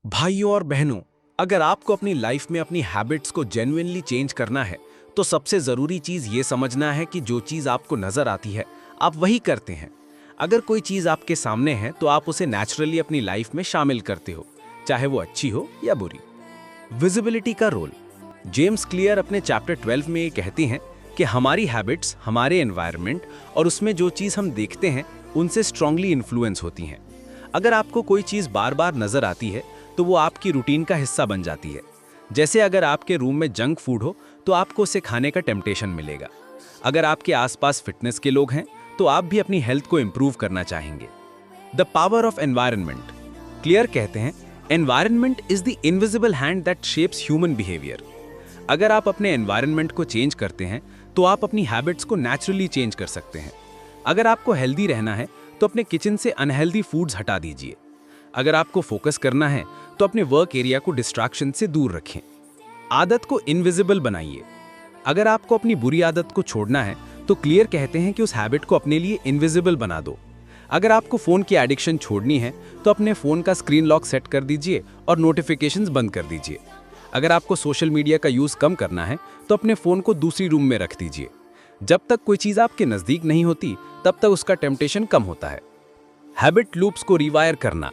भाइयों और बहनों, अगर आपको अपनी लाइफ में अपनी हैबिट्स को जेन्युइनली चेंज करना है तो सबसे ज़रूरी चीज़ ये समझना है कि जो चीज़ आपको नज़र आती है आप वही करते हैं। अगर कोई चीज़ आपके सामने है तो आप उसे नेचुरली अपनी लाइफ में शामिल करते हो, चाहे वो अच्छी हो या बुरी। विजिबिलिटी का रोल। जेम्स क्लियर अपने चैप्टर 12 में ये कहती हैं कि हमारी हैबिट्स हमारे एनवायरनमेंट और उसमें जो चीज़ हम देखते हैं उनसे स्ट्रांगली इन्फ्लुएंस होती हैं। अगर आपको कोई चीज़ बार बार नज़र आती है तो वो आपकी रूटीन का हिस्सा बन जाती है। जैसे अगर आपके रूम में जंक फूड हो तो आपको उसे खाने का टेम्पटेशन मिलेगा। अगर आपके आसपास फिटनेस के लोग हैं तो आप भी अपनी हेल्थ को इम्प्रूव करना चाहेंगे। The power of environment. Clear कहते हैं, environment is the invisible hand that shapes human behaviour. अगर आप अपने एनवायरनमेंट को चेंज करते हैं तो आप अपनी हैबिट्स को नेचुरली चेंज कर सकते हैं। अगर आपको हेल्दी रहना है तो अपने किचन से अनहेल्दी फूड्स हटा दीजिए। अगर आपको फोकस करना है तो अपने वर्क एरिया को डिस्ट्रैक्शन से दूर रखें। आदत को इनविजिबल बनाइए। अगर आपको अपनी बुरी आदत को छोड़ना है तो क्लियर कहते हैं कि उस हैबिट को अपने लिए इनविजिबल बना दो। अगर आपको फ़ोन की एडिक्शन छोड़नी है तो अपने फ़ोन का स्क्रीन लॉक सेट कर दीजिए और नोटिफिकेशंस बंद कर दीजिए। अगर आपको सोशल मीडिया का यूज़ कम करना है तो अपने फ़ोन को दूसरी रूम में रख दीजिए। जब तक कोई चीज़ आपके नज़दीक नहीं होती तब तक उसका टेम्पटेशन कम होता है। हैबिट लूप्स को रिवायर करना।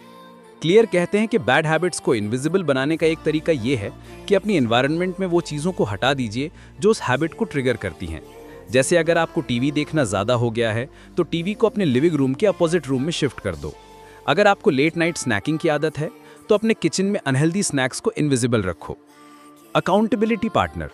क्लियर कहते हैं कि बैड हैबिट्स को इनविजिबल बनाने का एक तरीका ये है कि अपनी एनवायरनमेंट में वो चीज़ों को हटा दीजिए जो उस हैबिट को ट्रिगर करती हैं। जैसे अगर आपको टीवी देखना ज़्यादा हो गया है तो टीवी को अपने लिविंग रूम के अपोजिट रूम में शिफ्ट कर दो। अगर आपको लेट नाइट स्नैकिंग की आदत है तो अपने किचन में अनहेल्दी स्नैक्स को इनविजिबल रखो। Accountability partner.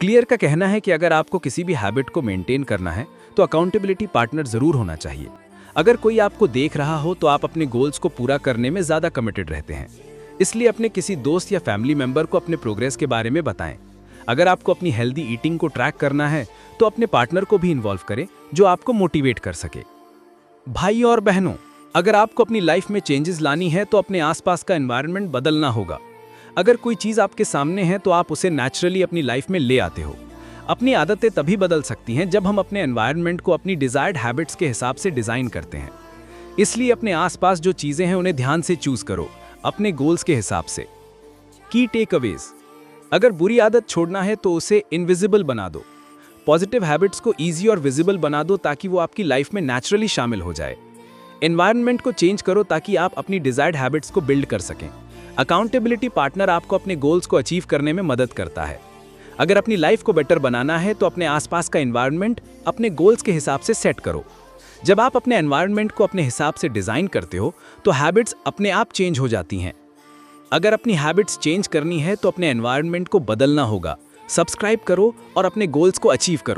क्लियर का कहना है कि अगर आपको किसी भी हैबिट को मेंटेन करना है तो अकाउंटेबिलिटी पार्टनर ज़रूर होना चाहिए। अगर कोई आपको देख रहा हो तो आप अपने गोल्स को पूरा करने में ज़्यादा कमिटेड रहते हैं, इसलिए अपने किसी दोस्त या फैमिली मेंबर को अपने प्रोग्रेस के बारे में बताएं। अगर आपको अपनी हेल्दी ईटिंग को ट्रैक करना है तो अपने पार्टनर को भी इन्वॉल्व करें जो आपको मोटिवेट कर सके। भाई और बहनों, अगर आपको अपनी लाइफ में चेंजेस लानी है तो अपने आसपास का एनवायरनमेंट बदलना होगा। अगर कोई चीज़ आपके सामने है तो आप उसे नेचुरली अपनी लाइफ में ले आते हो। अपनी आदतें तभी बदल सकती हैं जब हम अपने एनवायरनमेंट को अपनी डिजायर्ड हैबिट्स के हिसाब से डिज़ाइन करते हैं। इसलिए अपने आसपास जो चीज़ें हैं उन्हें ध्यान से चूज करो, अपने गोल्स के हिसाब से। की टेक अवेज। अगर बुरी आदत छोड़ना है तो उसे इनविजिबल बना दो। पॉजिटिव हैबिट्स को ईजी और विजिबल बना दो ताकि वो आपकी लाइफ में नेचुरली शामिल हो जाए। एनवायरनमेंट को चेंज करो ताकि आप अपनी डिजायर्ड हैबिट्स को बिल्ड कर सकें। अकाउंटेबिलिटी पार्टनर आपको अपने गोल्स को अचीव करने में मदद करता है। अगर अपनी लाइफ को बेटर बनाना है तो अपने आसपास का एनवायरनमेंट अपने गोल्स के हिसाब से सेट करो। जब आप अपने एनवायरनमेंट को अपने हिसाब से डिज़ाइन करते हो तो हैबिट्स अपने आप चेंज हो जाती हैं। अगर अपनी हैबिट्स चेंज करनी है तो अपने एनवायरनमेंट को बदलना होगा। सब्सक्राइब करो और अपने गोल्स को अचीव करो।